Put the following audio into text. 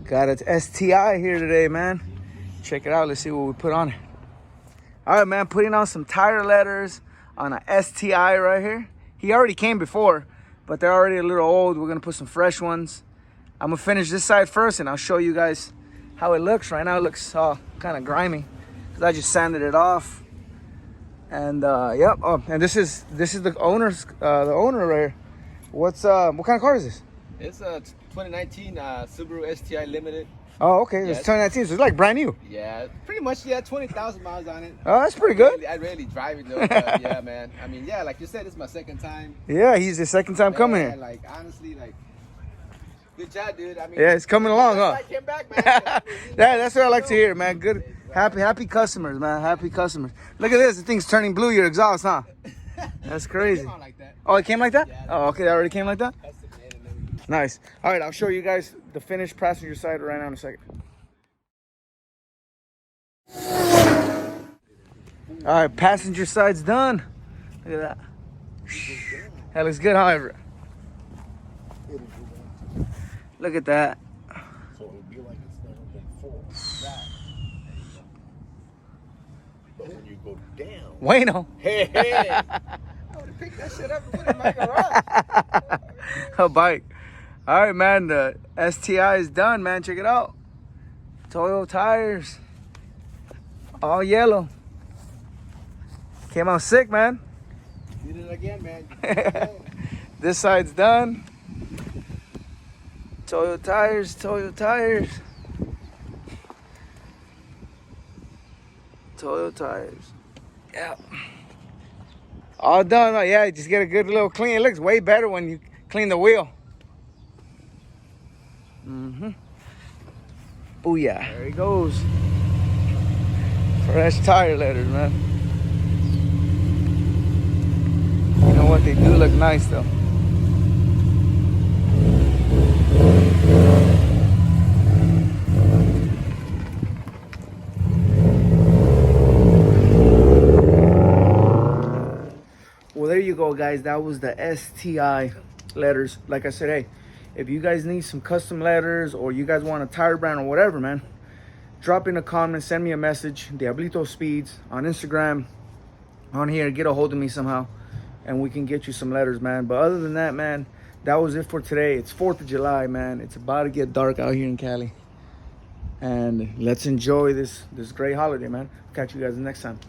Got its STI here today, man. Check it out. Let's see what we put on it. All right, man. Putting on some tire letters on a STI right here. He already came before, but they're already a little old. We're going to put some fresh ones. I'm going to finish this side first, and I'll show you guys how it looks. Right now, it looks kind of grimy because I just sanded it off. And, yep. Oh, and this is the owner right here. What kind of car is this? It's a 2019 Subaru STI Limited. Oh, okay. Yeah, it's 2019, so it's like brand new. Yeah, pretty much. Yeah, 20,000 miles on it. Oh, that's pretty good. I rarely drive it though. But yeah, man. I mean, yeah, like you said, it's my second time. Yeah, he's the second time coming here. Like honestly, like good job, dude. I mean, yeah, it's coming along, huh? I came back, man. Yeah, that's what I like to hear, man. Good, happy customers, man. Happy customers. Look at this. The thing's turning blue. Your exhaust, huh? That's crazy. It came out like that. Oh, it came like that? Yeah, oh, okay. It already came like that? That's the man and everything. Nice. All right, I'll show you guys the finished passenger side right now in a second. All right, passenger side's done. Look at that. That looks good, however. Look at that. So it would be like it's never been full. But when you go down. Bueno. Hey, I would have picked that shit up and put it in my garage. A bike. All right, man. The STI is done, man. Check it out. Toyo tires. All yellow. Came out sick, man. Did it again, man. This side's done. Toyo tires, Toyo tires. Toyo tires. Yeah. All done. Yeah, just get a good little clean. It looks way better when you clean the wheel. Booyah. There he goes. Fresh tire letters, man. You know what? They do look nice, though. Well, there you go, guys. That was the STI letters. Like I said, hey, if you guys need some custom letters or you guys want a tire brand or whatever, man, drop in a comment, send me a message, Diablito Speeds on Instagram, on here, get a hold of me somehow, and we can get you some letters, man. But other than that, man, that was it for today. It's 4th of July, man. It's about to get dark out here in Cali. And let's enjoy this great holiday, man. Catch you guys next time.